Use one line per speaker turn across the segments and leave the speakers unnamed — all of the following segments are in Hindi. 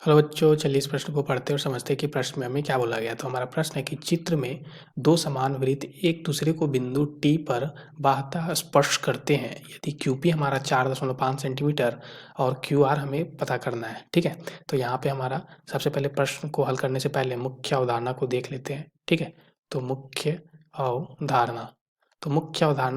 हेलो बच्चों, चलिए इस प्रश्न को पढ़ते और समझते हैं कि प्रश्न में हमें क्या बोला गया। तो हमारा प्रश्न है कि चित्र में दो समान वृत्त एक दूसरे को बिंदु टी पर बाह्यतः स्पर्श करते हैं यदि QP हमारा 4.5 सेंटीमीटर और QR हमें पता करना है। ठीक है, तो यहाँ पे हमारा सबसे पहले प्रश्न को हल करने से पहले मुख्य अवधारणा को देख लेते हैं। ठीक है, तो मुख्य अवधारणा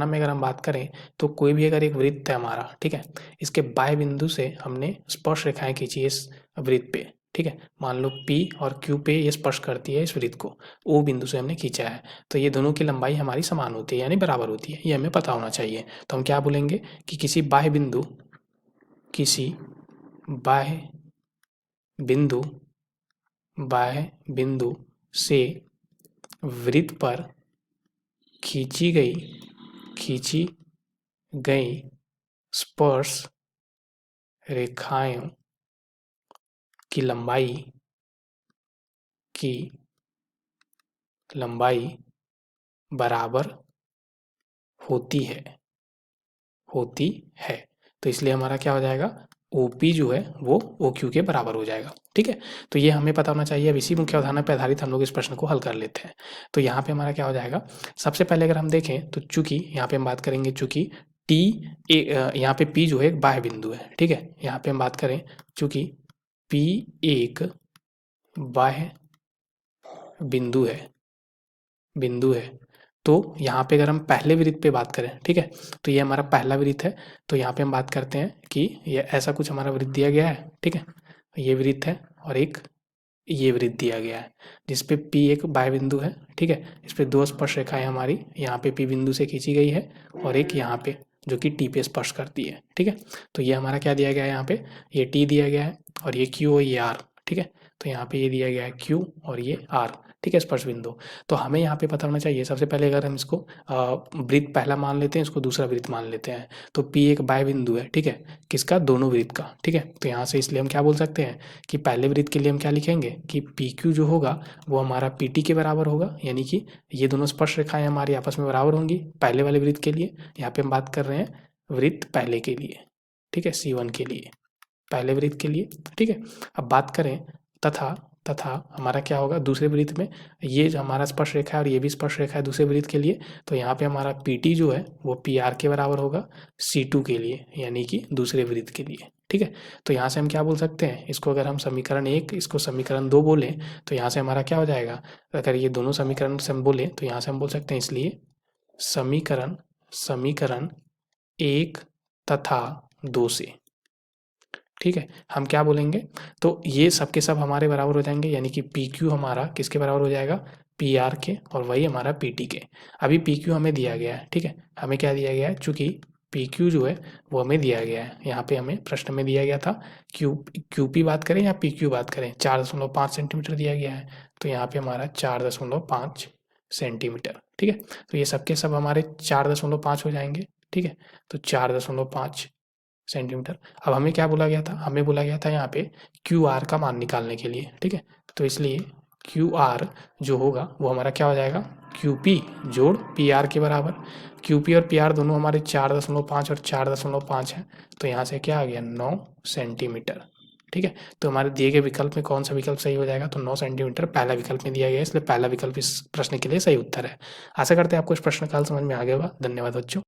में अगर हम बात करें तो कोई भी अगर एक वृत्त है हमारा, ठीक है, इसके बाह्य बिंदु से हमने स्पर्श रेखाएं खींची इस वृत्त पे। ठीक है, मान लो P और Q पे ये स्पर्श करती है इस वृत्त को, O बिंदु से हमने खींचा है, तो ये दोनों की लंबाई हमारी समान होती है यानी बराबर होती है, ये हमें पता होना चाहिए। तो हम क्या बोलेंगे कि किसी बाह्य बिंदु से वृत्त पर खींची गई स्पर्श रेखाएं की लंबाई बराबर होती है। तो इसलिए हमारा क्या हो जाएगा, OP जो है वो OQ के बराबर हो जाएगा। ठीक है, तो ये हमें पता होना चाहिए। अब इसी मुख्य अवधारणा पर आधारित हम लोग इस प्रश्न को हल कर लेते हैं। तो यहाँ पे हमारा क्या हो जाएगा, सबसे पहले अगर हम देखें तो चूंकि यहाँ पे हम बात करेंगे, चूंकि यहाँ पे P जो है एक बाह्य बिंदु है। ठीक है, यहाँ पे हम बात करें चूंकि P एक बाह्य बिंदु है तो यहाँ पे अगर हम पहले वृत्त पे बात करें, ठीक है, तो ये हमारा पहला वृत्त है। तो यहाँ पे हम बात करते हैं कि ये ऐसा कुछ हमारा वृत्त दिया गया है। ठीक है, ये वृत्त है और एक ये वृत्त दिया गया है जिसपे P एक बाह्य बिंदु है। ठीक है, इस पे दो स्पर्श रेखाएं हमारी यहाँ पे P बिंदु से खींची गई है और एक यहाँ पे जो कि T पे स्पर्श करती है। ठीक है, तो ये हमारा क्या दिया गया है, यहाँ पे ये T दिया गया है और ये Q और ये R। ठीक है, तो यहाँ पे ये दिया गया है Q और ये R। ठीक है, स्पर्श बिंदु। तो हमें यहाँ पे पता होना चाहिए, सबसे पहले अगर हम इसको वृत्त पहला मान लेते हैं, इसको दूसरा वृत्त मान लेते हैं, तो P एक बाह्य बिंदु है। ठीक है, किसका, दोनों वृत्त का। ठीक है, तो यहाँ से इसलिए हम क्या बोल सकते हैं कि पहले वृत्त के लिए हम क्या लिखेंगे कि PQ जो होगा वो हमारा PT के बराबर होगा, यानी कि ये दोनों स्पर्श रेखाएं हमारी आपस में बराबर होंगी पहले वाले वृत्त के लिए। यहाँ पे हम बात कर रहे हैं वृत्त पहले के लिए। ठीक है, C1 के लिए, पहले वृत्त के लिए। ठीक है, अब बात करें तथा हमारा क्या होगा दूसरे वृत्त में, ये जो हमारा स्पर्श रेखा है और ये भी स्पर्श रेखा है दूसरे वृत्त के लिए, तो यहाँ पे हमारा PT जो है वो PR के बराबर होगा C2 के लिए, यानी कि दूसरे वृत्त के लिए। ठीक है, तो यहाँ से हम क्या बोल सकते हैं, इसको अगर हम समीकरण 1 इसको समीकरण 2 बोलें तो यहाँ से हमारा क्या हो जाएगा, अगर ये दोनों समीकरण से हम बोलें तो यहाँ से हम बोल सकते हैं, इसलिए समीकरण 1 तथा 2 से। ठीक है, हम क्या बोलेंगे, तो ये सब के सब हमारे बराबर हो जाएंगे, यानी कि PQ हमारा किसके बराबर हो जाएगा, PR के, और वही हमारा PT के। अभी PQ हमें दिया गया है। ठीक है, हमें क्या दिया गया है, चूंकि PQ जो है वो हमें दिया गया है, यहाँ पे हमें प्रश्न में दिया गया था QP बात करें या PQ बात करें, 4.5 सेंटीमीटर दिया गया है, तो यहाँ पे हमारा 4.5 सेंटीमीटर। ठीक है, तो ये सब के सब हमारे 4.5 हो जाएंगे। ठीक है, तो 4.5 सेंटीमीटर। अब हमें क्या बोला गया था, हमें बोला गया था यहाँ पे QR का मान निकालने के लिए। ठीक है, तो इसलिए QR जो होगा वो हमारा क्या हो जाएगा, QP जोड़ PR के बराबर। QP और PR दोनों हमारे 4.5 और 4.5 है, तो यहाँ से क्या आ गया, 9 सेंटीमीटर। ठीक है, तो हमारे दिए गए विकल्प में कौन सा विकल्प सही हो जाएगा, तो 9 सेंटीमीटर पहला विकल्प में दिया गया है, इसलिए पहला विकल्प इस प्रश्न के लिए सही उत्तर है। आशा करते हैं आपको इस प्रश्न का हल समझ में आ गया होगा। धन्यवाद बच्चों।